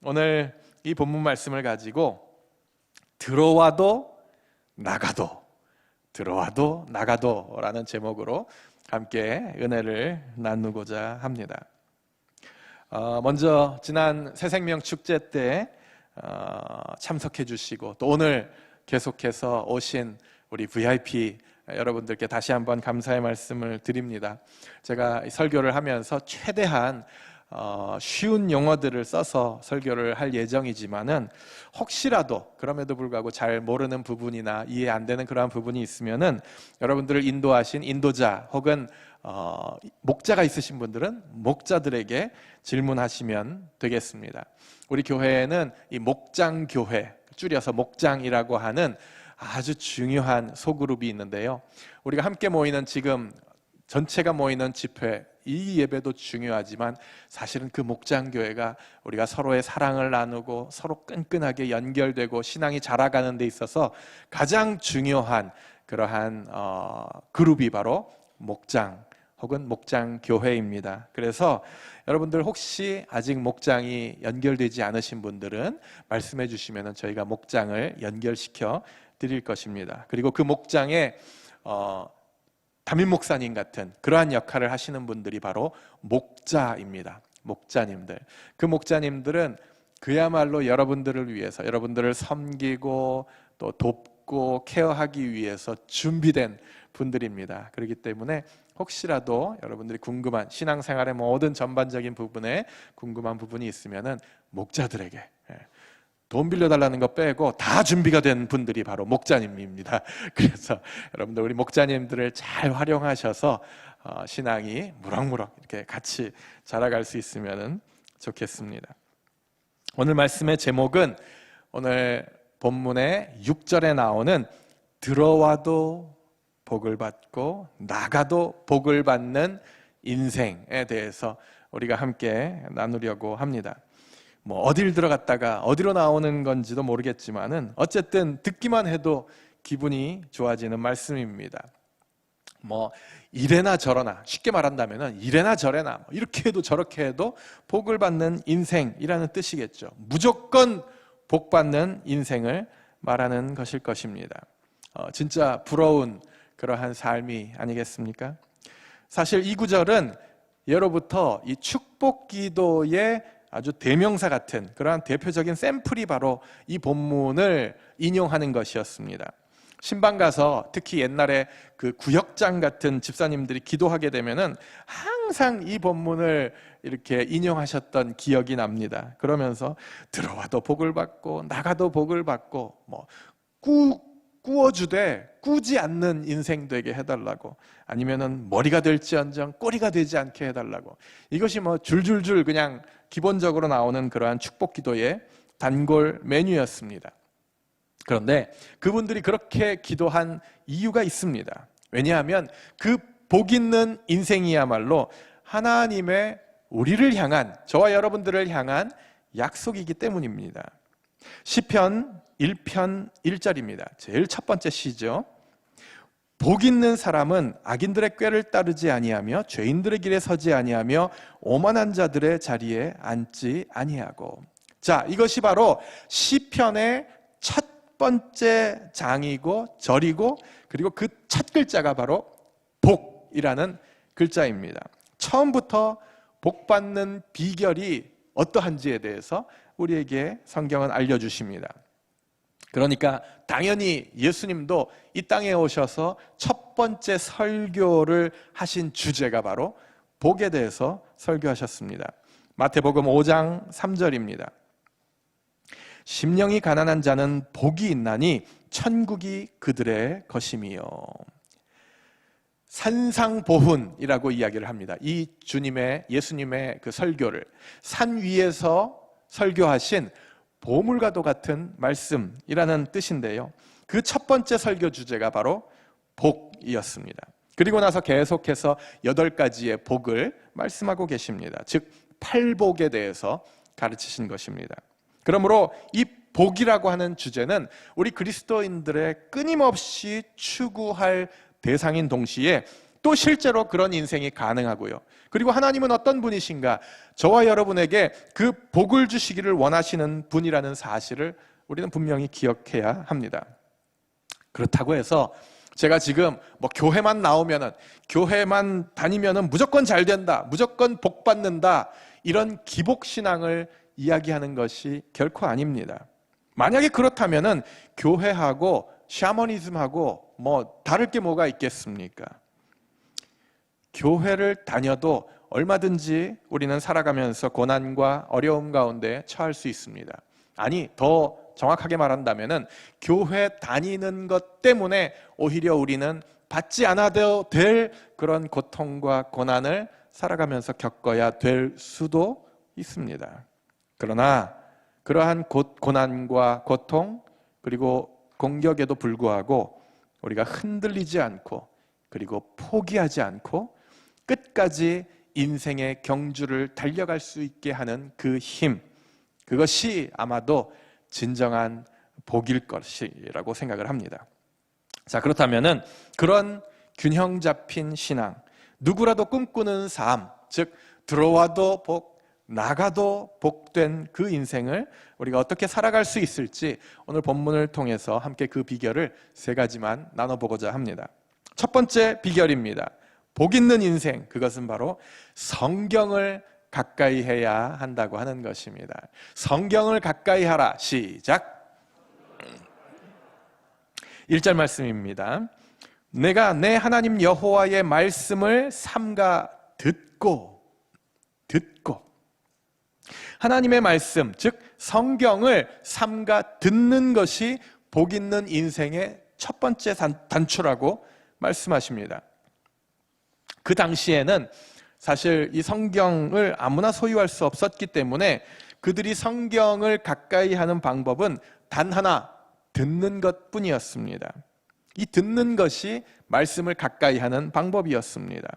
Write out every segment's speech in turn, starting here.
오늘 이 본문 말씀을 가지고 들어와도 나가도 들어와도 나가도 라는 제목으로 함께 은혜를 나누고자 합니다. 먼저 지난 새생명 축제 때 참석해 주시고 또 오늘 계속해서 오신 우리 VIP 여러분들께 다시 한번 감사의 말씀을 드립니다. 제가 설교를 하면서 최대한 쉬운 용어들을 써서 설교를 할 예정이지만은 혹시라도 그럼에도 불구하고 잘 모르는 부분이나 이해 안 되는 그러한 부분이 있으면은 여러분들을 인도하신 인도자 혹은 목자가 있으신 분들은 목자들에게 질문하시면 되겠습니다. 우리 교회에는 이 목장교회, 줄여서 목장이라고 하는 아주 중요한 소그룹이 있는데요. 우리가 함께 모이는 지금 전체가 모이는 집회, 이 예배도 중요하지만 사실은 그 목장교회가 우리가 서로의 사랑을 나누고 서로 끈끈하게 연결되고 신앙이 자라가는 데 있어서 가장 중요한 그러한 그룹이 바로 목장 혹은 목장교회입니다. 그래서 여러분들 혹시 아직 목장이 연결되지 않으신 분들은 말씀해 주시면 저희가 목장을 연결시켜 드릴 것입니다. 그리고 그 목장에 담임 목사님 같은 그러한 역할을 하시는 분들이 바로 목자입니다. 목자님들. 그 목자님들은 그야말로 여러분들을 위해서, 여러분들을 섬기고 또 돕고 케어하기 위해서 준비된 분들입니다. 그렇기 때문에 혹시라도 여러분들이 궁금한 신앙생활의 모든 전반적인 부분에 궁금한 부분이 있으면은 목자들에게 돈 빌려달라는 거 빼고 다 준비가 된 분들이 바로 목자님입니다. 그래서 여러분들 우리 목자님들을 잘 활용하셔서 신앙이 무럭무럭 이렇게 같이 자라갈 수 있으면 좋겠습니다. 오늘 말씀의 제목은 오늘 본문의 6절에 나오는 들어와도 복을 받고 나가도 복을 받는 인생에 대해서 우리가 함께 나누려고 합니다. 어딜 들어갔다가 어디로 나오는 건지도 모르겠지만은 어쨌든 듣기만 해도 기분이 좋아지는 말씀입니다. 이래나 저러나, 쉽게 말한다면은 이래나 저래나 이렇게 해도 저렇게 해도 복을 받는 인생이라는 뜻이겠죠. 무조건 복 받는 인생을 말하는 것일 것입니다. 진짜 부러운 그러한 삶이 아니겠습니까? 사실 이 구절은 예로부터 이 축복 기도의 아주 대명사 같은 그러한 대표적인 샘플이 바로 이 본문을 인용하는 것이었습니다. 신방 가서 특히 옛날에 그 구역장 같은 집사님들이 기도하게 되면은 항상 이 본문을 이렇게 인용하셨던 기억이 납니다. 그러면서 들어와도 복을 받고 나가도 복을 받고 꾸어주되 꾸지 않는 인생 되게 해달라고, 아니면은 머리가 될지언정 꼬리가 되지 않게 해달라고. 이것이 줄줄줄 그냥 기본적으로 나오는 그러한 축복 기도의 단골 메뉴였습니다. 그런데 그분들이 그렇게 기도한 이유가 있습니다. 왜냐하면 그 복 있는 인생이야말로 하나님의 우리를 향한, 저와 여러분들을 향한 약속이기 때문입니다. 시편 1편 1절입니다. 제일 첫 번째 시죠. 복 있는 사람은 악인들의 꾀를 따르지 아니하며 죄인들의 길에 서지 아니하며 오만한 자들의 자리에 앉지 아니하고. 자, 이것이 바로 시편의 첫 번째 장이고 절이고, 그리고 그 첫 글자가 바로 복이라는 글자입니다. 처음부터 복 받는 비결이 어떠한지에 대해서 우리에게 성경은 알려주십니다. 그러니까 당연히 예수님도 이 땅에 오셔서 첫 번째 설교를 하신 주제가 바로 복에 대해서 설교하셨습니다. 마태복음 5장 3절입니다. 심령이 가난한 자는 복이 있나니 천국이 그들의 것임이요. 산상보훈이라고 이야기를 합니다. 이 예수님의 그 설교를 산 위에서 설교하신 보물과도 같은 말씀이라는 뜻인데요. 그 첫 번째 설교 주제가 바로 복이었습니다. 그리고 나서 계속해서 8가지의 복을 말씀하고 계십니다. 즉 팔복에 대해서 가르치신 것입니다. 그러므로 이 복이라고 하는 주제는 우리 그리스도인들의 끊임없이 추구할 대상인 동시에 또 실제로 그런 인생이 가능하고요. 그리고 하나님은 어떤 분이신가? 저와 여러분에게 그 복을 주시기를 원하시는 분이라는 사실을 우리는 분명히 기억해야 합니다. 그렇다고 해서 제가 지금 뭐 교회만 나오면은, 교회만 다니면은 무조건 잘 된다, 무조건 복 받는다, 이런 기복신앙을 이야기하는 것이 결코 아닙니다. 만약에 그렇다면은 교회하고 샤머니즘하고 뭐 다를 게 뭐가 있겠습니까? 교회를 다녀도 얼마든지 우리는 살아가면서 고난과 어려움 가운데 처할 수 있습니다. 아니, 더 정확하게 말한다면은 교회 다니는 것 때문에 오히려 우리는 받지 않아도 될 그런 고통과 고난을 살아가면서 겪어야 될 수도 있습니다. 그러나 그러한 고난과 고통 그리고 공격에도 불구하고 우리가 흔들리지 않고 그리고 포기하지 않고 끝까지 인생의 경주를 달려갈 수 있게 하는 그 힘, 그것이 아마도 진정한 복일 것이라고 생각을 합니다. 자, 그렇다면은 그런 균형 잡힌 신앙, 누구라도 꿈꾸는 삶, 즉 들어와도 복, 나가도 복된 그 인생을 우리가 어떻게 살아갈 수 있을지 오늘 본문을 통해서 함께 그 비결을 세 가지만 나눠보고자 합니다. 첫 번째 비결입니다. 복 있는 인생, 그것은 바로 성경을 가까이 해야 한다고 하는 것입니다. 성경을 가까이 하라. 시작. 1절 말씀입니다. 내가 내 하나님 여호와의 말씀을 삼가 듣고 하나님의 말씀, 즉 성경을 삼가 듣는 것이 복 있는 인생의 첫 번째 단초라고 말씀하십니다. 그 당시에는 사실 이 성경을 아무나 소유할 수 없었기 때문에 그들이 성경을 가까이 하는 방법은 단 하나, 듣는 것뿐이었습니다. 이 듣는 것이 말씀을 가까이 하는 방법이었습니다.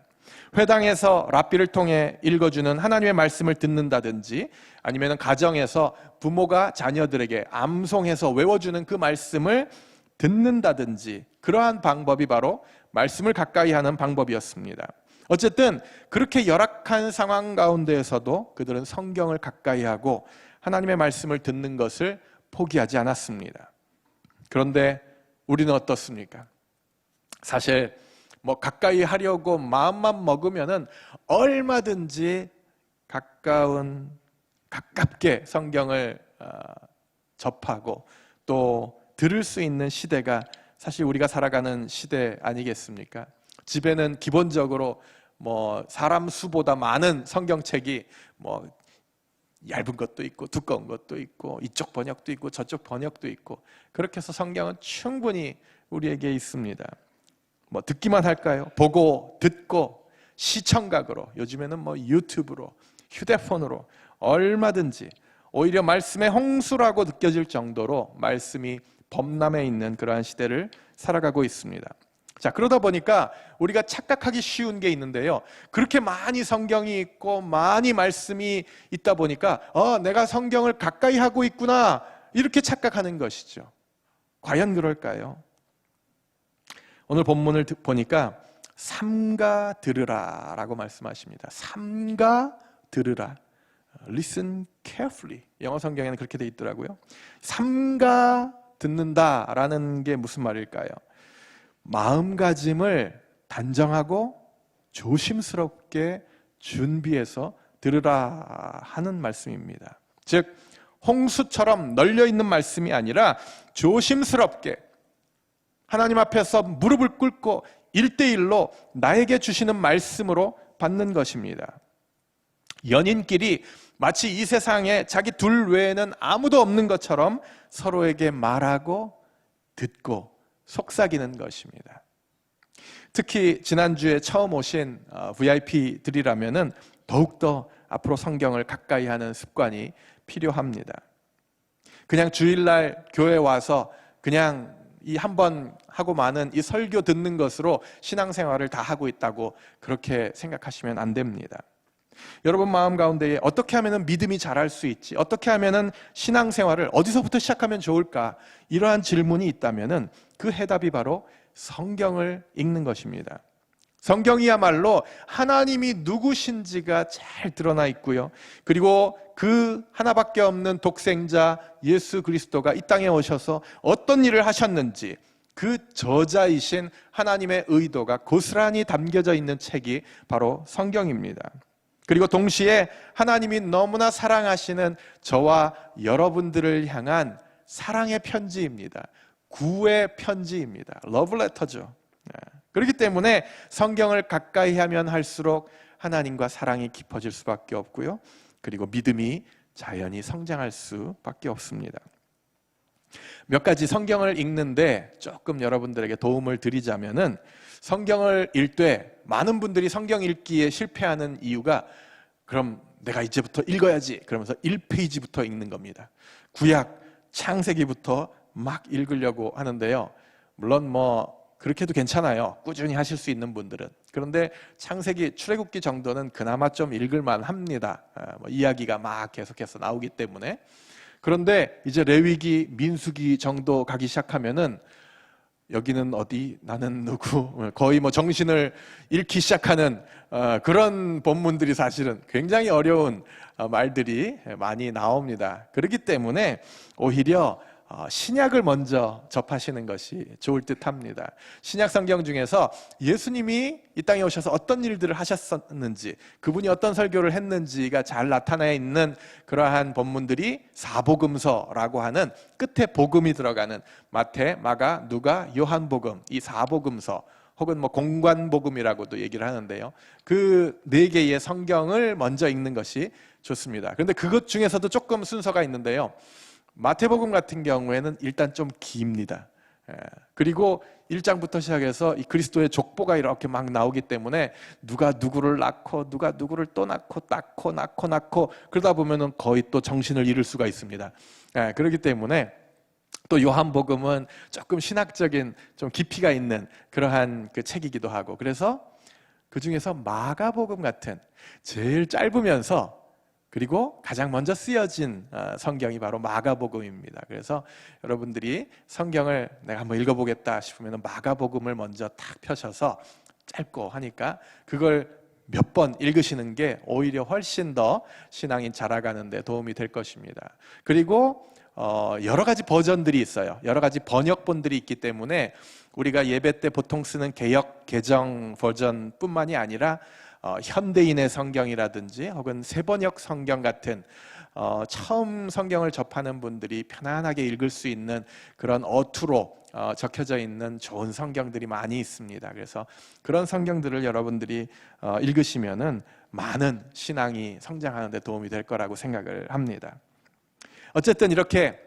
회당에서 랍비를 통해 읽어주는 하나님의 말씀을 듣는다든지 아니면 가정에서 부모가 자녀들에게 암송해서 외워주는 그 말씀을 듣는다든지 그러한 방법이 바로 말씀을 가까이 하는 방법이었습니다. 어쨌든 그렇게 열악한 상황 가운데에서도 그들은 성경을 가까이 하고 하나님의 말씀을 듣는 것을 포기하지 않았습니다. 그런데 우리는 어떻습니까? 사실 뭐 가까이 하려고 마음만 먹으면은 얼마든지 가깝게 성경을 접하고 또 들을 수 있는 시대가 사실 우리가 살아가는 시대 아니겠습니까? 집에는 기본적으로 뭐 사람 수보다 많은 성경책이 뭐 얇은 것도 있고 두꺼운 것도 있고 이쪽 번역도 있고 저쪽 번역도 있고 그렇게 해서 성경은 충분히 우리에게 있습니다. 뭐 듣기만 할까요? 보고 듣고 시청각으로, 요즘에는 뭐 유튜브로, 휴대폰으로 얼마든지 오히려 말씀의 홍수라고 느껴질 정도로 말씀이 범람해 있는 그러한 시대를 살아가고 있습니다. 자, 그러다 보니까 우리가 착각하기 쉬운 게 있는데요. 그렇게 많이 성경이 있고 많이 말씀이 있다 보니까 내가 성경을 가까이 하고 있구나 이렇게 착각하는 것이죠. 과연 그럴까요? 오늘 본문을 보니까 삼가 들으라 라고 말씀하십니다. 삼가 들으라. Listen carefully. 영어 성경에는 그렇게 돼 있더라고요. 삼가 듣는다라는 게 무슨 말일까요? 마음가짐을 단정하고 조심스럽게 준비해서 들으라 하는 말씀입니다. 즉 홍수처럼 널려있는 말씀이 아니라 조심스럽게 하나님 앞에서 무릎을 꿇고 1대1로 나에게 주시는 말씀으로 받는 것입니다. 연인끼리 마치 이 세상에 자기 둘 외에는 아무도 없는 것처럼 서로에게 말하고 듣고 속삭이는 것입니다. 특히 지난주에 처음 오신 VIP들이라면 더욱더 앞으로 성경을 가까이 하는 습관이 필요합니다. 그냥 주일날 교회 와서 그냥 이 한 번 하고 마는 이 설교 듣는 것으로 신앙생활을 다 하고 있다고 그렇게 생각하시면 안 됩니다. 여러분 마음 가운데에 어떻게 하면 믿음이 자랄 수 있지? 어떻게 하면 신앙생활을 어디서부터 시작하면 좋을까? 이러한 질문이 있다면 그 해답이 바로 성경을 읽는 것입니다. 성경이야말로 하나님이 누구신지가 잘 드러나 있고요. 그리고 그 하나밖에 없는 독생자 예수 그리스도가 이 땅에 오셔서 어떤 일을 하셨는지 그 저자이신 하나님의 의도가 고스란히 담겨져 있는 책이 바로 성경입니다. 그리고 동시에 하나님이 너무나 사랑하시는 저와 여러분들을 향한 사랑의 편지입니다. 구의 편지입니다. 러브레터죠. 그렇기 때문에 성경을 가까이 하면 할수록 하나님과 사랑이 깊어질 수밖에 없고요. 그리고 믿음이 자연히 성장할 수밖에 없습니다. 몇 가지 성경을 읽는데 조금 여러분들에게 도움을 드리자면은, 성경을 읽되 많은 분들이 성경 읽기에 실패하는 이유가 그럼 내가 이제부터 읽어야지 그러면서 1페이지부터 읽는 겁니다. 구약 창세기부터 막 읽으려고 하는데요. 물론 그렇게 해도 괜찮아요. 꾸준히 하실 수 있는 분들은. 그런데 창세기, 출애굽기 정도는 그나마 좀 읽을만 합니다. 이야기가 막 계속해서 나오기 때문에. 그런데 이제 레위기, 민수기 정도 가기 시작하면은 여기는 어디, 나는 누구, 거의 정신을 잃기 시작하는 그런 본문들이 사실은 굉장히 어려운 말들이 많이 나옵니다. 그렇기 때문에 오히려 신약을 먼저 접하시는 것이 좋을 듯 합니다. 신약 성경 중에서 예수님이 이 땅에 오셔서 어떤 일들을 하셨었는지, 그분이 어떤 설교를 했는지가 잘 나타나 있는 그러한 본문들이 사복음서라고 하는, 끝에 복음이 들어가는 마태, 마가, 누가, 요한복음, 이 사복음서, 혹은 공관복음이라고도 얘기를 하는데요. 그 네 개의 성경을 먼저 읽는 것이 좋습니다. 그런데 그것 중에서도 조금 순서가 있는데요. 마태복음 같은 경우에는 일단 좀 깁니다. 그리고 1장부터 시작해서 이 그리스도의 족보가 이렇게 막 나오기 때문에 누가 누구를 낳고 누가 누구를 또 낳고 그러다 보면은 거의 또 정신을 잃을 수가 있습니다. 그렇기 때문에 또 요한복음은 조금 신학적인 좀 깊이가 있는 그러한 그 책이기도 하고, 그래서 그 중에서 마가복음 같은 제일 짧으면서 그리고 가장 먼저 쓰여진 성경이 바로 마가복음입니다. 그래서 여러분들이 성경을 내가 한번 읽어보겠다 싶으면 마가복음을 먼저 탁 펴셔서, 짧고 하니까 그걸 몇 번 읽으시는 게 오히려 훨씬 더 신앙이 자라가는 데 도움이 될 것입니다. 그리고 여러 가지 버전들이 있어요. 여러 가지 번역본들이 있기 때문에 우리가 예배 때 보통 쓰는 개역, 개정 버전뿐만이 아니라 현대인의 성경이라든지 혹은 세번역 성경 같은 처음 성경을 접하는 분들이 편안하게 읽을 수 있는 그런 어투로 적혀져 있는 좋은 성경들이 많이 있습니다. 그래서 그런 성경들을 여러분들이 읽으시면은 많은 신앙이 성장하는 데 도움이 될 거라고 생각을 합니다. 어쨌든 이렇게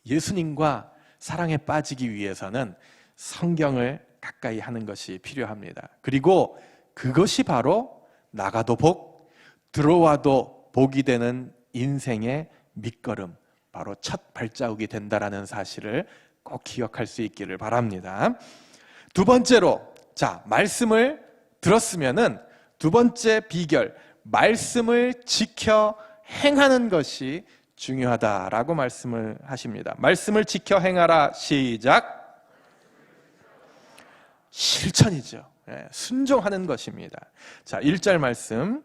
예수님과 사랑에 빠지기 위해서는 성경을 가까이 하는 것이 필요합니다. 그리고 그것이 바로 나가도 복, 들어와도 복이 되는 인생의 밑거름, 바로 첫 발자국이 된다라는 사실을 꼭 기억할 수 있기를 바랍니다. 두 번째로, 말씀을 들었으면은 두 번째 비결, 말씀을 지켜 행하는 것이 중요하다라고 말씀을 하십니다. 말씀을 지켜 행하라. 시작. 실천이죠. 순종하는 것입니다. 1절 말씀,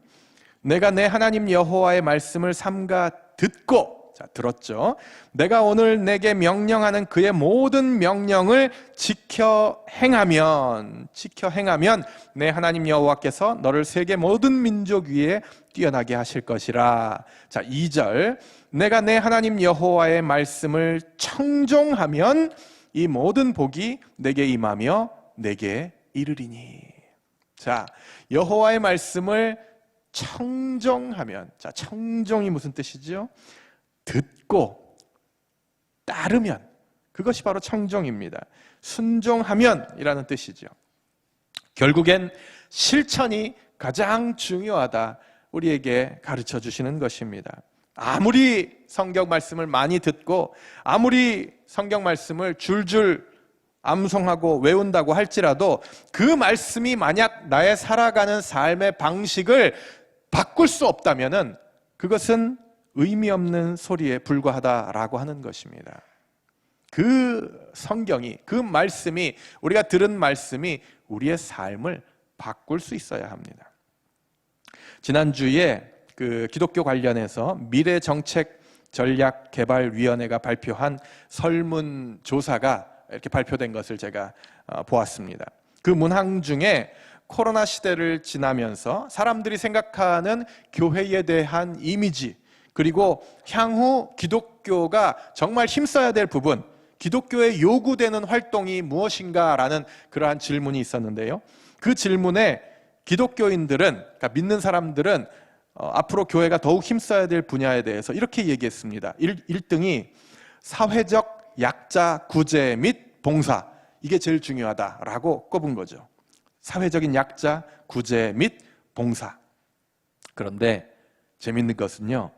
내가 내 하나님 여호와의 말씀을 삼가 듣고, 들었죠. 내가 오늘 내게 명령하는 그의 모든 명령을 지켜 행하면 내 하나님 여호와께서 너를 세계 모든 민족 위에 뛰어나게 하실 것이라. 2절, 내가 내 하나님 여호와의 말씀을 청종하면 이 모든 복이 내게 임하며 내게 이르리니. 여호와의 말씀을 청종하면, 청종이 무슨 뜻이죠? 듣고 따르면, 그것이 바로 청종입니다. 순종하면 이라는 뜻이죠. 결국엔 실천이 가장 중요하다, 우리에게 가르쳐 주시는 것입니다. 아무리 성경 말씀을 많이 듣고 아무리 성경 말씀을 줄줄 암송하고 외운다고 할지라도 그 말씀이 만약 나의 살아가는 삶의 방식을 바꿀 수 없다면은 그것은 의미 없는 소리에 불과하다라고 하는 것입니다. 그 성경이, 그 말씀이, 우리가 들은 말씀이 우리의 삶을 바꿀 수 있어야 합니다. 지난주에 그 기독교 관련해서 미래정책전략개발위원회가 발표한 설문조사가 이렇게 발표된 것을 제가 보았습니다. 그 문항 중에 코로나 시대를 지나면서 사람들이 생각하는 교회에 대한 이미지, 그리고 향후 기독교가 정말 힘써야 될 부분, 기독교에 요구되는 활동이 무엇인가라는 그러한 질문이 있었는데요. 그 질문에 기독교인들은, 그러니까 믿는 사람들은 앞으로 교회가 더욱 힘써야 될 분야에 대해서 이렇게 얘기했습니다. 1등이 사회적 약자 구제 및 봉사, 이게 제일 중요하다라고 꼽은 거죠. 사회적인 약자 구제 및 봉사. 그런데 재밌는 것은요,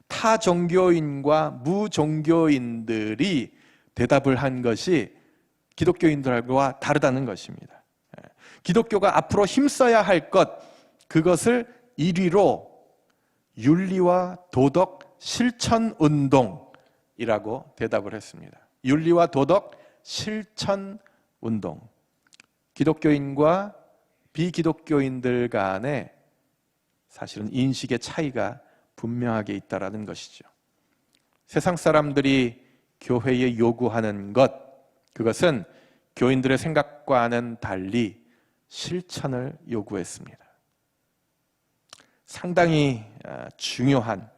타 종교인과 무종교인들이 대답을 한 것이 기독교인들과 다르다는 것입니다. 기독교가 앞으로 힘써야 할 것, 그것을 1위로 윤리와 도덕 실천 운동이라고 대답을 했습니다. 윤리와 도덕 실천 운동. 기독교인과 비기독교인들 간에 사실은 인식의 차이가 분명하게 있다는 것이죠. 세상 사람들이 교회에 요구하는 것, 그것은 교인들의 생각과는 달리 실천을 요구했습니다. 상당히 중요한,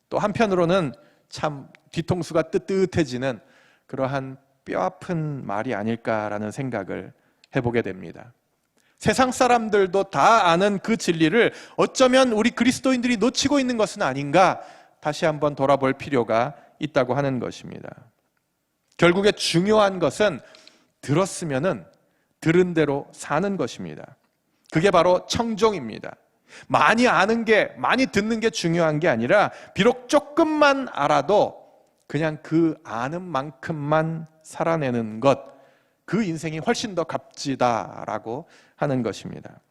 또 한편으로는 참 뒤통수가 뜨뜻해지는 그러한 뼈아픈 말이 아닐까라는 생각을 해보게 됩니다. 세상 사람들도 다 아는 그 진리를 어쩌면 우리 그리스도인들이 놓치고 있는 것은 아닌가, 다시 한번 돌아볼 필요가 있다고 하는 것입니다. 결국에 중요한 것은 들었으면은 들은 대로 사는 것입니다. 그게 바로 청종입니다. 많이 아는 게, 많이 듣는 게 중요한 게 아니라 비록 조금만 알아도 그냥 그 아는 만큼만 살아내는 것, 그 인생이 훨씬 더 값지다라고 하는 것입니다.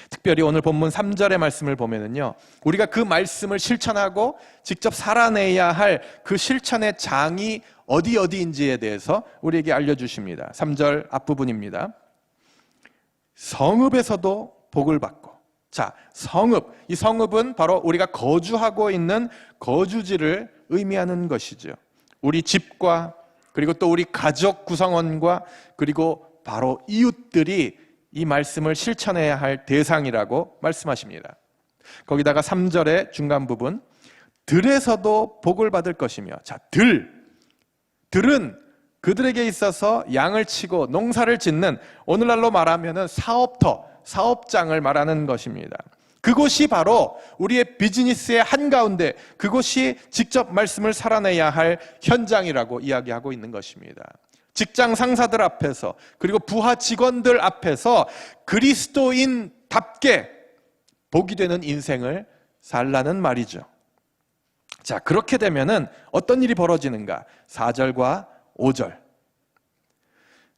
특별히 오늘 본문 3절의 말씀을 보면은요, 우리가 그 말씀을 실천하고 직접 살아내야 할 그 실천의 장이 어디인지에 대해서 우리에게 알려주십니다. 3절 앞부분입니다. 성읍에서도 복을 받고. 자, 성읍. 이 성읍은 바로 우리가 거주하고 있는 거주지를 의미하는 것이죠. 우리 집과, 그리고 또 우리 가족 구성원과, 그리고 바로 이웃들이 이 말씀을 실천해야 할 대상이라고 말씀하십니다. 거기다가 3절의 중간 부분, 들에서도 복을 받을 것이며. 자, 들은 그들에게 있어서 양을 치고 농사를 짓는, 오늘날로 말하면 사업터, 사업장을 말하는 것입니다. 그곳이 바로 우리의 비즈니스의 한가운데, 그곳이 직접 말씀을 살아내야 할 현장이라고 이야기하고 있는 것입니다. 직장 상사들 앞에서, 그리고 부하 직원들 앞에서 그리스도인답게 복이 되는 인생을 살라는 말이죠. 자, 그렇게 되면은 어떤 일이 벌어지는가? 4절과 5절.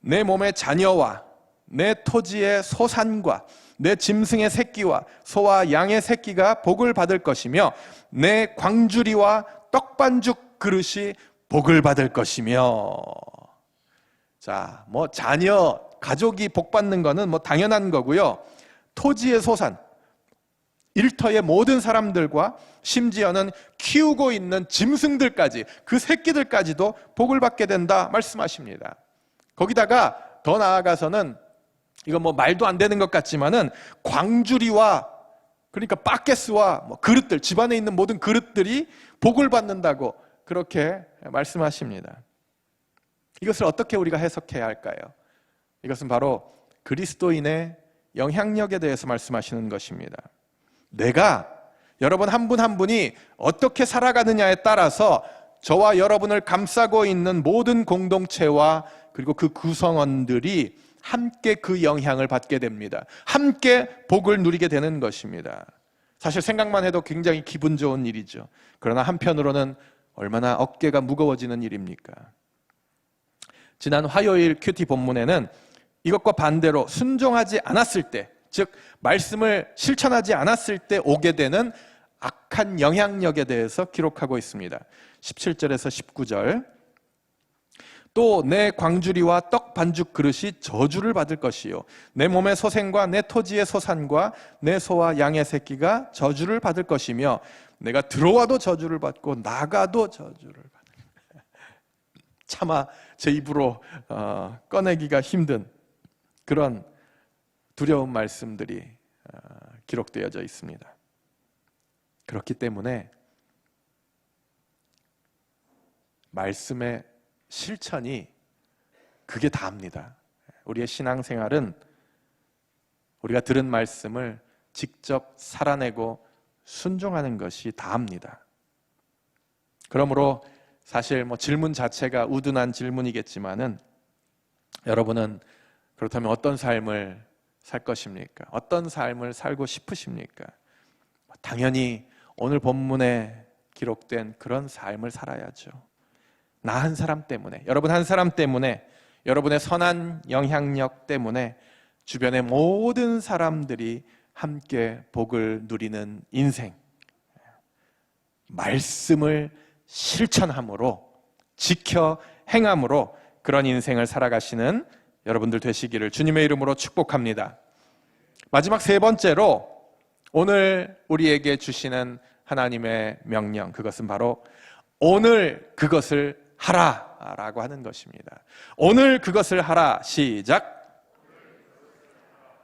내 몸의 자녀와 내 토지의 소산과 내 짐승의 새끼와 소와 양의 새끼가 복을 받을 것이며, 내 광주리와 떡반죽 그릇이 복을 받을 것이며. 자, 뭐 자녀, 가족이 복 받는 거는 뭐 당연한 거고요. 토지의 소산, 일터의 모든 사람들과 심지어는 키우고 있는 짐승들까지, 그 새끼들까지도 복을 받게 된다 말씀하십니다. 거기다가 더 나아가서는, 이건 뭐 말도 안 되는 것 같지만은, 광주리와, 그러니까 바켓스와 뭐 그릇들, 집안에 있는 모든 그릇들이 복을 받는다고 그렇게 말씀하십니다. 이것을 어떻게 우리가 해석해야 할까요? 이것은 바로 그리스도인의 영향력에 대해서 말씀하시는 것입니다. 내가, 여러분 한 분 한 분이 어떻게 살아가느냐에 따라서 저와 여러분을 감싸고 있는 모든 공동체와, 그리고 그 구성원들이 함께 그 영향을 받게 됩니다. 함께 복을 누리게 되는 것입니다. 사실 생각만 해도 굉장히 기분 좋은 일이죠. 그러나 한편으로는 얼마나 어깨가 무거워지는 일입니까? 지난 화요일 큐티 본문에는 이것과 반대로 순종하지 않았을 때, 즉 말씀을 실천하지 않았을 때 오게 되는 악한 영향력에 대해서 기록하고 있습니다. 17절에서 19절. 또 내 광주리와 떡 반죽 그릇이 저주를 받을 것이요 내 몸의 소생과 내 토지의 소산과 내 소와 양의 새끼가 저주를 받을 것이며 내가 들어와도 저주를 받고 나가도 저주를 받을 차마 제 입으로 꺼내기가 힘든 그런 두려운 말씀들이 기록되어져 있습니다. 그렇기 때문에 말씀의 실천이 그게 다입니다. 우리의 신앙생활은 우리가 들은 말씀을 직접 살아내고 순종하는 것이 다입니다. 그러므로 사실 질문 자체가 우둔한 질문이겠지만은 여러분은 그렇다면 어떤 삶을 살 것입니까? 어떤 삶을 살고 싶으십니까? 당연히 오늘 본문에 기록된 그런 삶을 살아야죠. 나 한 사람 때문에, 여러분 한 사람 때문에, 여러분의 선한 영향력 때문에 주변의 모든 사람들이 함께 복을 누리는 인생, 말씀을 실천함으로, 지켜 행함으로 그런 인생을 살아가시는 여러분들 되시기를 주님의 이름으로 축복합니다. 마지막 세 번째로 오늘 우리에게 주시는 하나님의 명령, 그것은 바로 오늘 그것을 하라 라고 하는 것입니다. 오늘 그것을 하라. 시작.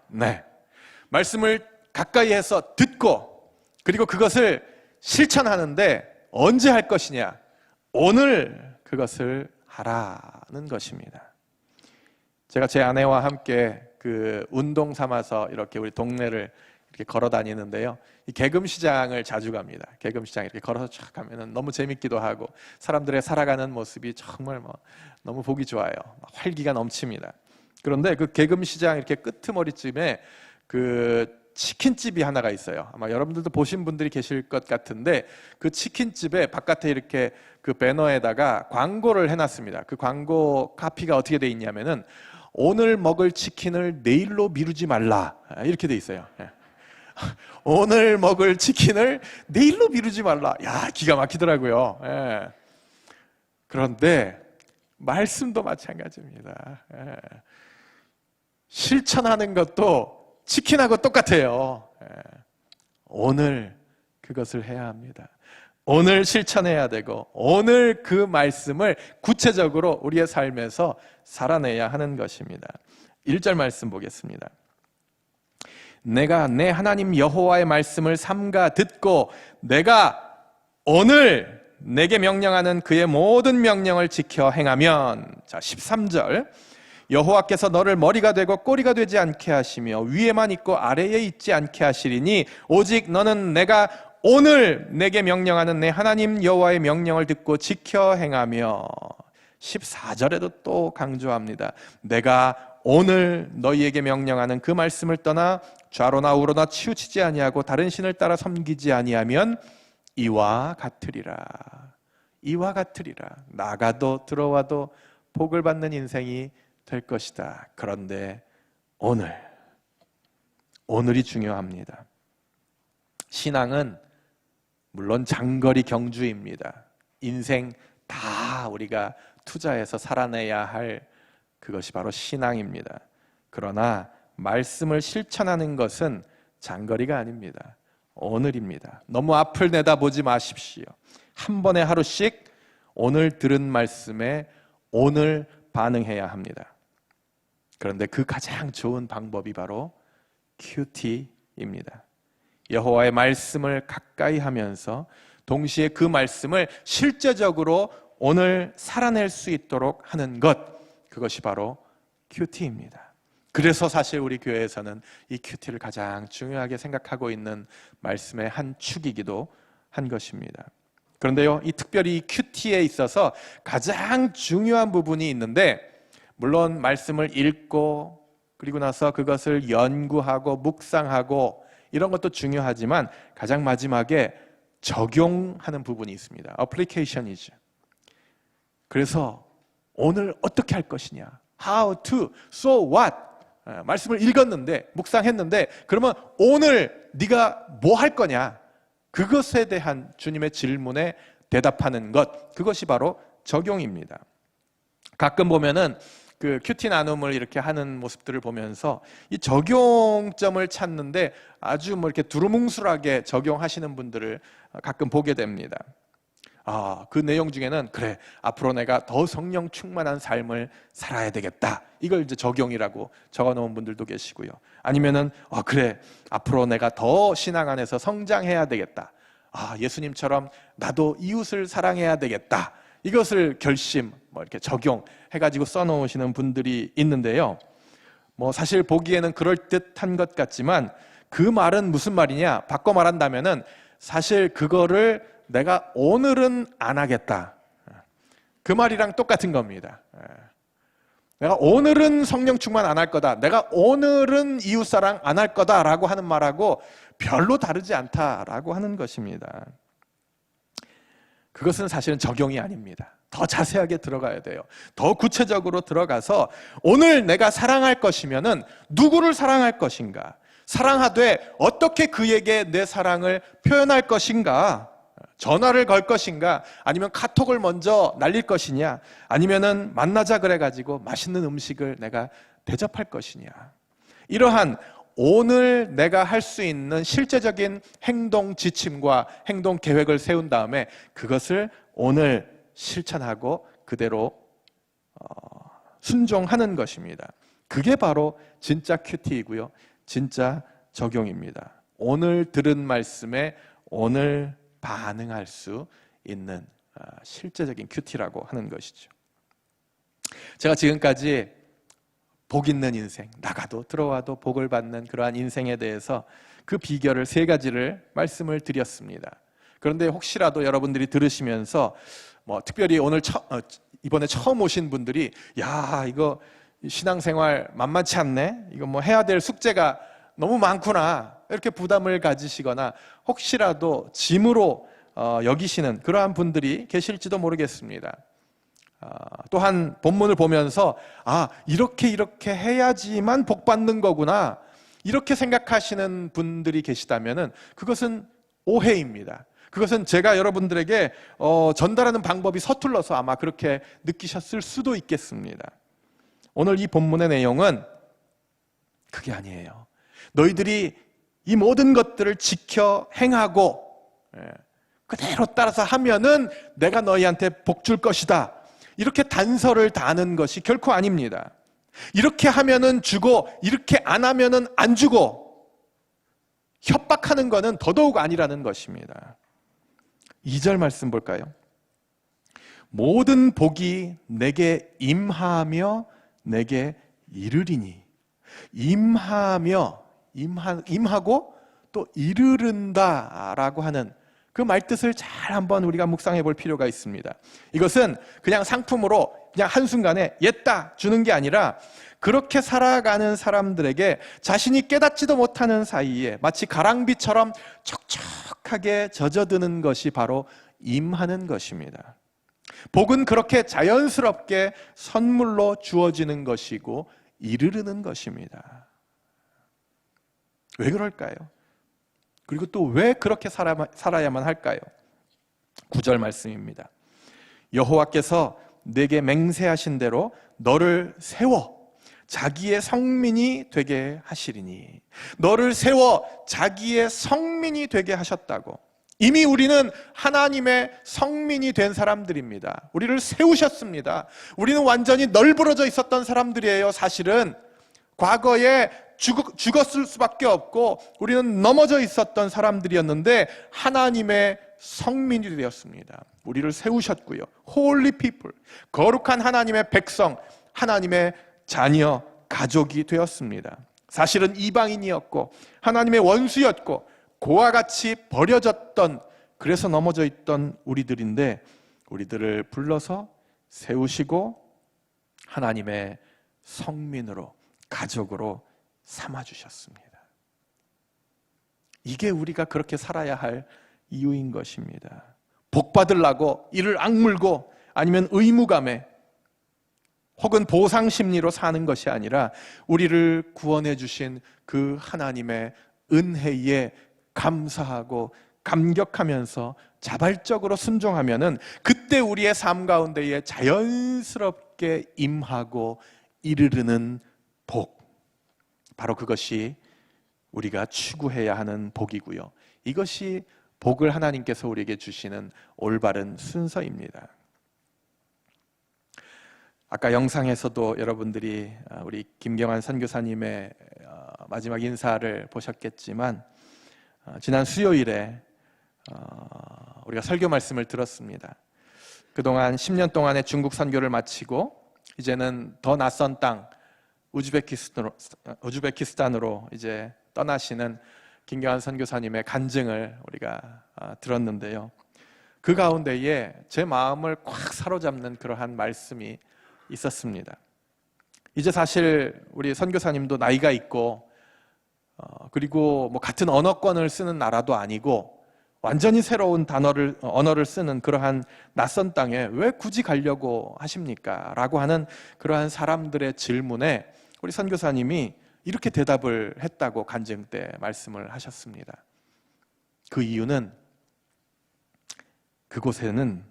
네, 말씀을 가까이 해서 듣고 그리고 그것을 실천하는데 언제 할 것이냐? 오늘 그것을 하라는 것입니다. 제가 제 아내와 함께 그 운동 삼아서 이렇게 우리 동네를 이렇게 걸어 다니는데요. 이 개금시장을 자주 갑니다. 개금시장 이렇게 걸어서 쫙 가면은 너무 재밌기도 하고 사람들의 살아가는 모습이 정말 너무 보기 좋아요. 활기가 넘칩니다. 그런데 그 개금시장 이렇게 끄트머리쯤에 그 치킨집이 하나가 있어요. 아마 여러분들도 보신 분들이 계실 것 같은데 그 치킨집에 바깥에 이렇게 그 배너에다가 광고를 해놨습니다. 그 광고 카피가 어떻게 돼 있냐면은 오늘 먹을 치킨을 내일로 미루지 말라 이렇게 돼 있어요. 오늘 먹을 치킨을 내일로 미루지 말라. 야, 기가 막히더라고요. 그런데 말씀도 마찬가지입니다. 실천하는 것도 치킨하고 똑같아요. 오늘 그것을 해야 합니다. 오늘 실천해야 되고 오늘 그 말씀을 구체적으로 우리의 삶에서 살아내야 하는 것입니다. 1절 말씀 보겠습니다. 내가 내 하나님 여호와의 말씀을 삼가 듣고 내가 오늘 내게 명령하는 그의 모든 명령을 지켜 행하면, 자 13절, 여호와께서 너를 머리가 되고 꼬리가 되지 않게 하시며 위에만 있고 아래에 있지 않게 하시리니 오직 너는 내가 오늘 내게 명령하는 내 하나님 여호와의 명령을 듣고 지켜 행하며, 14절에도 또 강조합니다. 내가 오늘 너희에게 명령하는 그 말씀을 떠나 좌로나 우로나 치우치지 아니하고 다른 신을 따라 섬기지 아니하면 이와 같으리라. 이와 같으리라. 나가도 들어와도 복을 받는 인생이 될 것이다. 그런데 오늘이 중요합니다. 신앙은 물론 장거리 경주입니다. 인생 다 우리가 투자해서 살아내야 할 그것이 바로 신앙입니다. 그러나 말씀을 실천하는 것은 장거리가 아닙니다. 오늘입니다. 너무 앞을 내다보지 마십시오. 한 번에 하루씩 오늘 들은 말씀에 오늘 반응해야 합니다. 그런데 그 가장 좋은 방법이 바로 큐티입니다. 여호와의 말씀을 가까이 하면서 동시에 그 말씀을 실제적으로 오늘 살아낼 수 있도록 하는 것, 그것이 바로 큐티입니다. 그래서 사실 우리 교회에서는 이 큐티를 가장 중요하게 생각하고 있는 말씀의 한 축이기도 한 것입니다. 그런데요, 이 특별히 이 큐티에 있어서 가장 중요한 부분이 있는데, 물론 말씀을 읽고 그리고 나서 그것을 연구하고 묵상하고 이런 것도 중요하지만 가장 마지막에 적용하는 부분이 있습니다. 어플리케이션이죠. 그래서 오늘 어떻게 할 것이냐, how to, so what, 말씀을 읽었는데 묵상했는데 그러면 오늘 네가 뭐 할 거냐, 그것에 대한 주님의 질문에 대답하는 것, 그것이 바로 적용입니다. 가끔 보면은 그 큐티 나눔을 이렇게 하는 모습들을 보면서 이 적용점을 찾는데 아주 뭐 이렇게 두루뭉술하게 적용하시는 분들을 가끔 보게 됩니다. 그 내용 중에는 그래, 앞으로 내가 더 성령 충만한 삶을 살아야 되겠다, 이걸 이제 적용이라고 적어 놓은 분들도 계시고요. 아니면은 그래, 앞으로 내가 더 신앙 안에서 성장해야 되겠다, 예수님처럼 나도 이웃을 사랑해야 되겠다, 이것을 결심, 뭐 이렇게 적용해가지고 써놓으시는 분들이 있는데요. 뭐 사실 보기에는 그럴듯한 것 같지만 그 말은 무슨 말이냐, 바꿔 말한다면은 사실 그거를 내가 오늘은 안 하겠다, 그 말이랑 똑같은 겁니다. 내가 오늘은 성령 충만 안 할 거다, 내가 오늘은 이웃사랑 안 할 거다라고 하는 말하고 별로 다르지 않다라고 하는 것입니다. 그것은 사실은 적용이 아닙니다. 더 자세하게 들어가야 돼요. 더 구체적으로 들어가서 오늘 내가 사랑할 것이면은 누구를 사랑할 것인가, 사랑하되 어떻게 그에게 내 사랑을 표현할 것인가, 전화를 걸 것인가, 아니면 카톡을 먼저 날릴 것이냐, 아니면은 만나자 그래가지고 맛있는 음식을 내가 대접할 것이냐, 이러한 오늘 내가 할 수 있는 실제적인 행동 지침과 행동 계획을 세운 다음에 그것을 오늘 실천하고 그대로 순종하는 것입니다. 그게 바로 진짜 큐티이고요, 진짜 적용입니다. 오늘 들은 말씀에 오늘 반응할 수 있는 실제적인 큐티라고 하는 것이죠. 제가 지금까지 복 있는 인생, 나가도 들어와도 복을 받는 그러한 인생에 대해서 그 비결을 3가지를 말씀을 드렸습니다. 그런데 혹시라도 여러분들이 들으시면서 뭐 특별히 오늘 이번에 처음 오신 분들이 야, 이거 신앙생활 만만치 않네, 이거 뭐 해야 될 숙제가 너무 많구나, 이렇게 부담을 가지시거나 혹시라도 짐으로 여기시는 그러한 분들이 계실지도 모르겠습니다. 또한 본문을 보면서 이렇게 해야지만 복 받는 거구나, 이렇게 생각하시는 분들이 계시다면은 그것은 오해입니다. 그것은 제가 여러분들에게 전달하는 방법이 서툴러서 아마 그렇게 느끼셨을 수도 있겠습니다. 오늘 이 본문의 내용은 그게 아니에요. 너희들이 이 모든 것들을 지켜 행하고 그대로 따라서 하면은 내가 너희한테 복 줄 것이다, 이렇게 단서를 다는 것이 결코 아닙니다. 이렇게 하면은 주고 이렇게 안 하면은 안 주고 협박하는 것은 더더욱 아니라는 것입니다. 2절 말씀 볼까요? 모든 복이 내게 임하며 내게 이르리니. 임하고 또 이르른다라고 하는 그 말뜻을 잘 한번 우리가 묵상해 볼 필요가 있습니다. 이것은 그냥 상품으로 그냥 한순간에 옛다 주는 게 아니라 그렇게 살아가는 사람들에게 자신이 깨닫지도 못하는 사이에 마치 가랑비처럼 촉촉하게 젖어드는 것이 바로 임하는 것입니다. 복은 그렇게 자연스럽게 선물로 주어지는 것이고 이르르는 것입니다. 왜 그럴까요? 그리고 또 왜 그렇게 살아야만 할까요? 9절 말씀입니다. 여호와께서 내게 맹세하신 대로 너를 세워 자기의 성민이 되게 하시리니. 너를 세워 자기의 성민이 되게 하셨다고. 이미 우리는 하나님의 성민이 된 사람들입니다. 우리를 세우셨습니다. 우리는 완전히 널브러져 있었던 사람들이에요. 사실은 과거에 죽었을 수밖에 없고 우리는 넘어져 있었던 사람들이었는데 하나님의 성민이 되었습니다. 우리를 세우셨고요. Holy people, 거룩한 하나님의 백성, 하나님의 자녀, 가족이 되었습니다. 사실은 이방인이었고 하나님의 원수였고 고와 같이 버려졌던, 그래서 넘어져 있던 우리들인데 우리들을 불러서 세우시고 하나님의 성민으로, 가족으로 삼아주셨습니다. 이게 우리가 그렇게 살아야 할 이유인 것입니다. 복 받으려고 이를 악물고 아니면 의무감에 혹은 보상심리로 사는 것이 아니라 우리를 구원해 주신 그 하나님의 은혜에 감사하고 감격하면서 자발적으로 순종하면은 그때 우리의 삶 가운데에 자연스럽게 함께 임하고 이르르는 복, 바로 그것이 우리가 추구해야 하는 복이고요. 이것이 복을 하나님께서 우리에게 주시는 올바른 순서입니다. 아까 영상에서도 여러분들이 우리 김경환 선교사님의 마지막 인사를 보셨겠지만, 지난 수요일에 우리가 설교 말씀을 들었습니다. 그동안 10년 동안의 중국 선교를 마치고 이제는 더 낯선 땅 우즈베키스탄으로 이제 떠나시는 김경환 선교사님의 간증을 우리가 들었는데요. 그 가운데에 제 마음을 꽉 사로잡는 그러한 말씀이 있었습니다. 이제 사실 우리 선교사님도 나이가 있고 그리고 뭐 같은 언어권을 쓰는 나라도 아니고 완전히 새로운 언어를 쓰는 그러한 낯선 땅에 왜 굳이 가려고 하십니까? 라고 하는 그러한 사람들의 질문에 우리 선교사님이 이렇게 대답을 했다고 간증 때 말씀을 하셨습니다. 그 이유는 그곳에는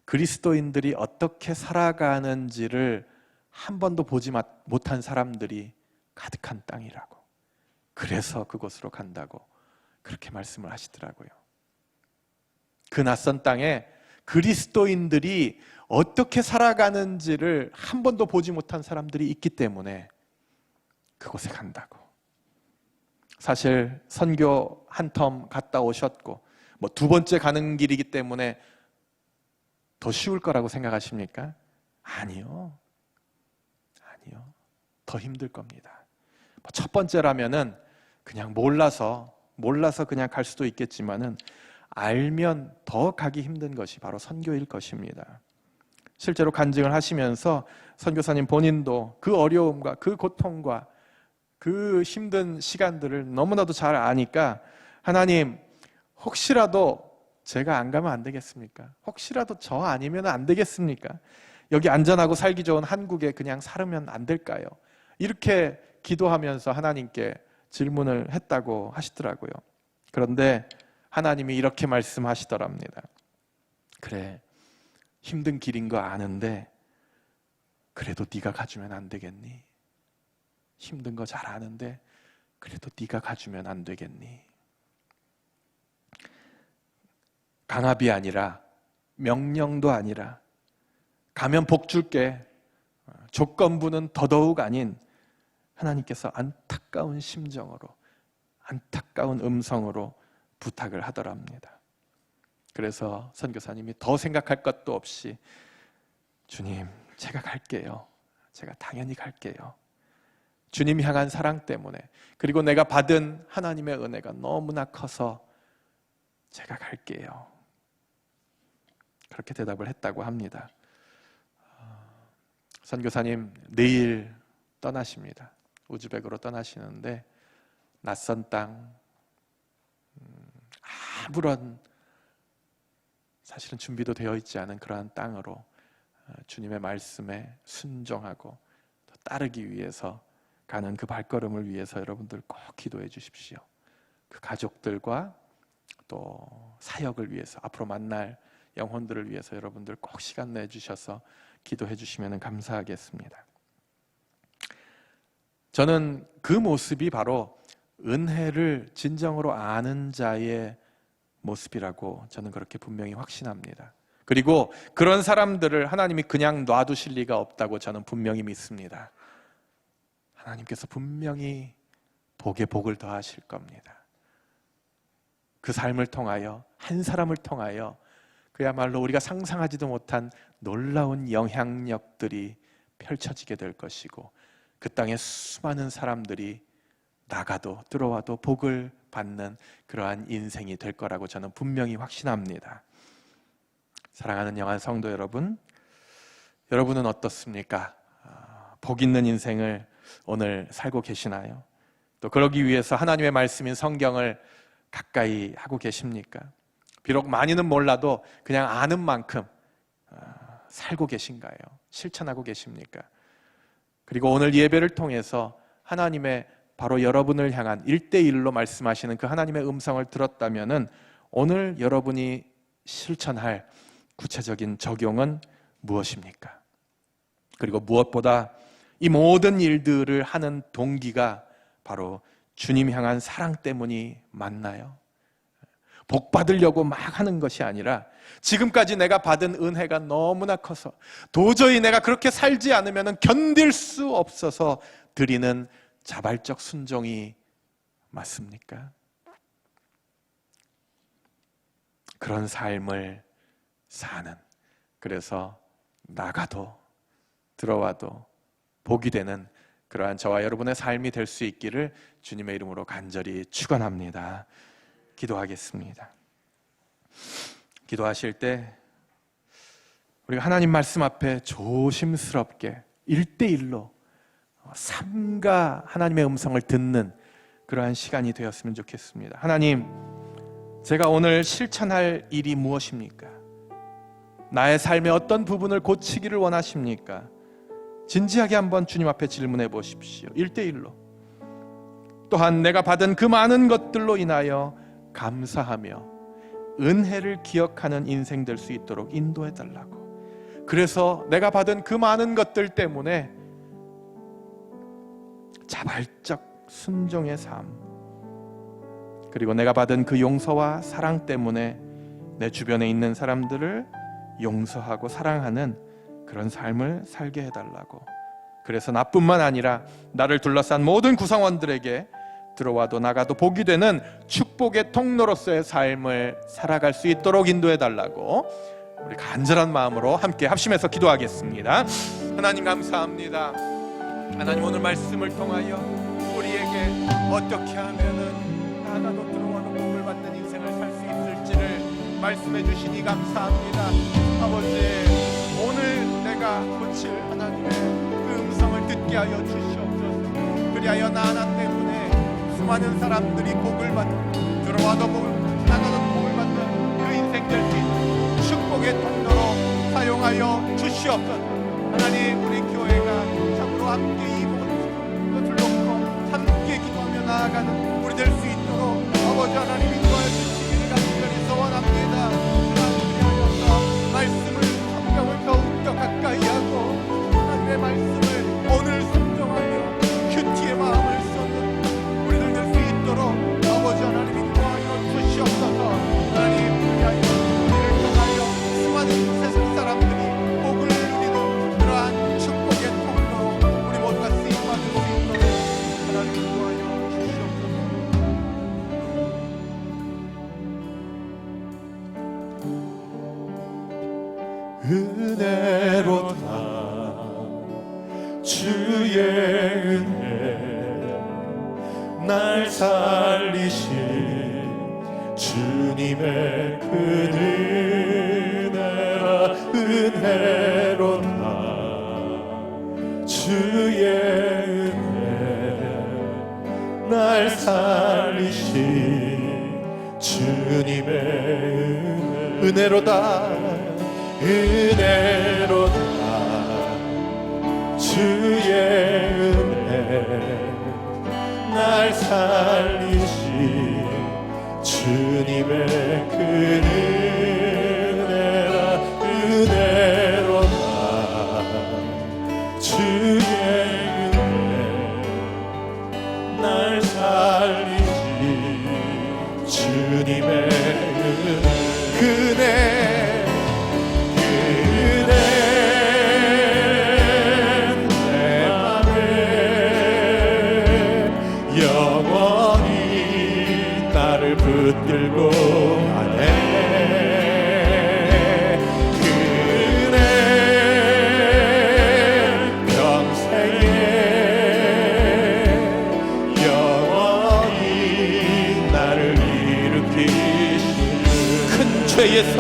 그리스도인들이 어떻게 살아가는지를 한 번도 보지 못한 사람들이 가득한 땅이라고, 그래서 그곳으로 간다고 그렇게 말씀을 하시더라고요. 그 낯선 땅에 그리스도인들이 어떻게 살아가는지를 한 번도 보지 못한 사람들이 있기 때문에 그곳에 간다고. 사실 선교 한 텀 갔다 오셨고 뭐 두 번째 가는 길이기 때문에 더 쉬울 거라고 생각하십니까? 아니요. 더 힘들 겁니다. 첫 번째라면은 그냥 몰라서 그냥 갈 수도 있겠지만은 알면 더 가기 힘든 것이 바로 선교일 것입니다. 실제로 간증을 하시면서 선교사님 본인도 그 어려움과 그 고통과 그 힘든 시간들을 너무나도 잘 아니까, 하나님, 혹시라도 제가 안 가면 안 되겠습니까? 혹시라도 저 아니면 안 되겠습니까? 여기 안전하고 살기 좋은 한국에 그냥 살으면 안 될까요? 이렇게 기도하면서 하나님께 질문을 했다고 하시더라고요. 그런데 하나님이 이렇게 말씀하시더랍니다. 그래, 힘든 길인 거 아는데 그래도 네가 가주면 안 되겠니? 힘든 거 잘 아는데 그래도 네가 가주면 안 되겠니? 강압이 아니라, 명령도 아니라, 가면 복 줄게, 조건부는 더더욱 아닌 하나님께서 안타까운 심정으로, 안타까운 음성으로 부탁을 하더랍니다. 그래서 선교사님이 더 생각할 것도 없이, 주님, 제가 갈게요. 제가 당연히 갈게요. 주님 향한 사랑 때문에, 그리고 내가 받은 하나님의 은혜가 너무나 커서 제가 갈게요. 그렇게 대답을 했다고 합니다. 선교사님 내일 떠나십니다. 우즈벡으로 떠나시는데 낯선 땅, 아무런 사실은 준비도 되어 있지 않은 그러한 땅으로 주님의 말씀에 순종하고 또 따르기 위해서 가는 그 발걸음을 위해서 여러분들 꼭 기도해 주십시오. 그 가족들과 또 사역을 위해서, 앞으로 만날 영혼들을 위해서 여러분들 꼭 시간 내주셔서 기도해 주시면 감사하겠습니다. 저는 그 모습이 바로 은혜를 진정으로 아는 자의 모습이라고 저는 그렇게 분명히 확신합니다. 그리고 그런 사람들을 하나님이 그냥 놔두실 리가 없다고 저는 분명히 믿습니다. 하나님께서 분명히 복에 복을 더하실 겁니다. 그 삶을 통하여, 한 사람을 통하여 그야말로 우리가 상상하지도 못한 놀라운 영향력들이 펼쳐지게 될 것이고, 그 땅에 수많은 사람들이 나가도 들어와도 복을 받는 그러한 인생이 될 거라고 저는 분명히 확신합니다. 사랑하는 영한 성도 여러분, 여러분은 어떻습니까? 복 있는 인생을 오늘 살고 계시나요? 또 그러기 위해서 하나님의 말씀인 성경을 가까이 하고 계십니까? 비록 많이는 몰라도 그냥 아는 만큼 살고 계신가요? 실천하고 계십니까? 그리고 오늘 예배를 통해서 하나님의 바로 여러분을 향한 1대1로 말씀하시는 그 하나님의 음성을 들었다면은 오늘 여러분이 실천할 구체적인 적용은 무엇입니까? 그리고 무엇보다 이 모든 일들을 하는 동기가 바로 주님 향한 사랑 때문이 맞나요? 복 받으려고 막 하는 것이 아니라 지금까지 내가 받은 은혜가 너무나 커서 도저히 내가 그렇게 살지 않으면 견딜 수 없어서 드리는 자발적 순종이 맞습니까? 그런 삶을 사는, 그래서 나가도 들어와도 복이 되는 그러한 저와 여러분의 삶이 될 수 있기를 주님의 이름으로 간절히 축원합니다. 기도하겠습니다. 기도하실 때 우리가 하나님 말씀 앞에 조심스럽게 1대1로 삼가 하나님의 음성을 듣는 그러한 시간이 되었으면 좋겠습니다. 하나님, 제가 오늘 실천할 일이 무엇입니까? 나의 삶의 어떤 부분을 고치기를 원하십니까? 진지하게 한번 주님 앞에 질문해 보십시오. 1대1로. 또한 내가 받은 그 많은 것들로 인하여 감사하며 은혜를 기억하는 인생 될 수 있도록 인도해 달라고. 그래서 내가 받은 그 많은 것들 때문에 자발적 순종의 삶, 그리고 내가 받은 그 용서와 사랑 때문에 내 주변에 있는 사람들을 용서하고 사랑하는 그런 삶을 살게 해달라고. 그래서 나뿐만 아니라 나를 둘러싼 모든 구성원들에게 들어와도 나가도 복이 되는 축복의 통로로서의 삶을 살아갈 수 있도록 인도해달라고 우리 간절한 마음으로 함께 합심해서 기도하겠습니다. 하나님 감사합니다. 하나님, 오늘 말씀을 통하여 우리에게 어떻게 하면은 나가도 들어와도 복을 받는 인생을 살 수 있을지를 말씀해 주시니 감사합니다. 아버지, 오늘 내가 고칠 하나님의 그 음성을 듣게 하여 주시옵소서. 그리하여 나 하나 때문에 수많은 사람들이 복을 받는, 들어와도 복을, 나가도 복을 받는 그 인생 될 수 있는 축복의 통로로 사용하여 주시옵소서. 하나님, 우리 교회가 참으로 함께 이 모든 것을 놓고 함께 기도하며 나아가는 우리 될 수 있도록 아버지 하나님 인도하여 주시기를 간절히 소원합니다. 그리하여서 말씀을 성경을 더욱더 가까이 하고 하나님의 말씀을 오늘 순종하며 큐티의 마음을 쏟는 우리들 될 수 있도록 아버지 하나님 인도하여 주시옵소서. 하나님, 그리하여 우리를 통하여 수많은 세상 사람들이 복을 누리는 그러한 축복의 통로로 우리 모두가 쓰임받을 수 있도록 하나님 인도하여 주시옵소서. 은혜로다 주의 은혜, 날 살리신 주님의 그 은혜라. 은혜로다 주의 은혜, 날 살리신 주님의 은혜. 은혜로다 은혜로다 주의 은혜, 날 살리신 주님의 그 은혜라. 은혜로다 주의 은혜, 날 살리신 주님의 은혜. 붙들고 가네. 그 은혜 평생에 영원히 나를 일으키시는 큰 죄에서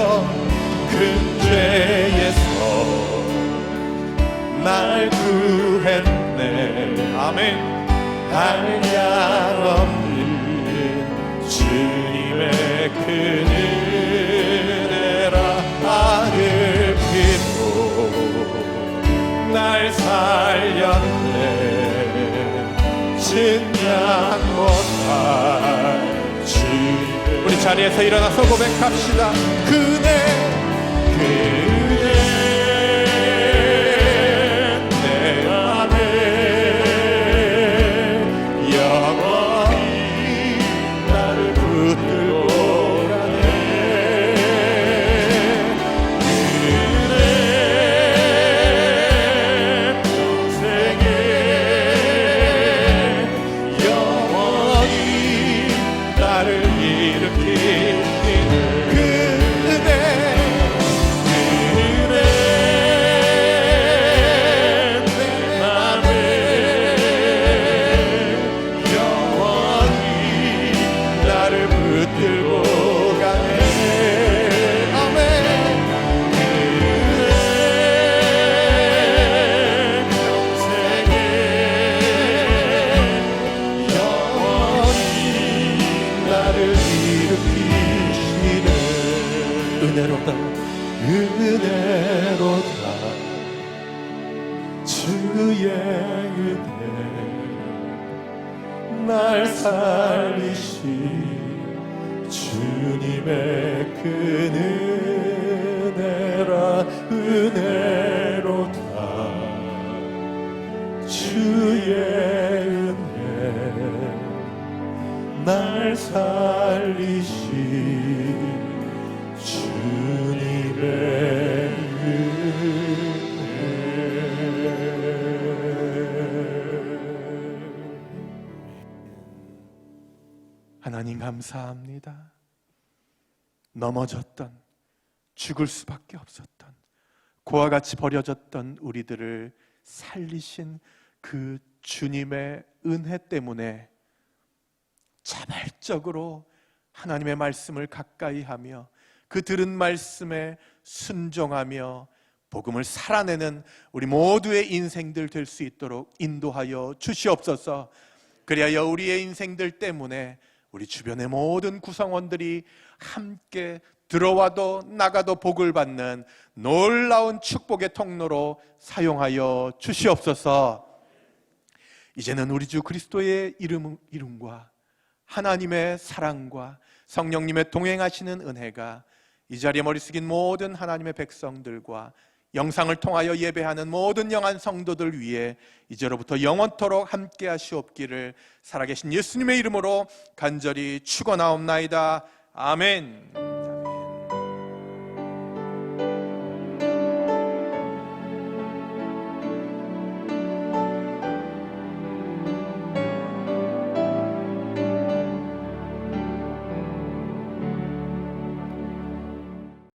날 구했네. 아멘. 한량 없는 주님의 그 은혜라. 아들 피로 날 살렸네. 증량 못할 주님. 우리 자리에서 일어나서 고백합시다. 그 은혜, 그 은혜 은혜로다 은혜로다 주의 은혜 날 살리신 주님의 그 은혜라 은혜로다 주의 은혜 날 살리신 주님의 하나님 감사합니다. 넘어졌던, 죽을 수밖에 없었던, 고와 같이 버려졌던 우리들을 살리신 그 주님의 은혜 때문에 자발적으로 하나님의 말씀을 가까이 하며 그 들은 말씀에 순종하며 복음을 살아내는 우리 모두의 인생들 될 수 있도록 인도하여 주시옵소서. 그리하여 우리의 인생들 때문에 우리 주변의 모든 구성원들이 함께 들어와도 나가도 복을 받는 놀라운 축복의 통로로 사용하여 주시옵소서. 이제는 우리 주 그리스도의 이름과 하나님의 사랑과 성령님의 동행하시는 은혜가 이 자리에 머리 숙인 모든 하나님의 백성들과 영상을 통하여 예배하는 모든 영한 성도들 위해 이제로부터 영원토록 함께 하시옵기를 살아계신 예수님의 이름으로 간절히 축원하옵나이다. 아멘.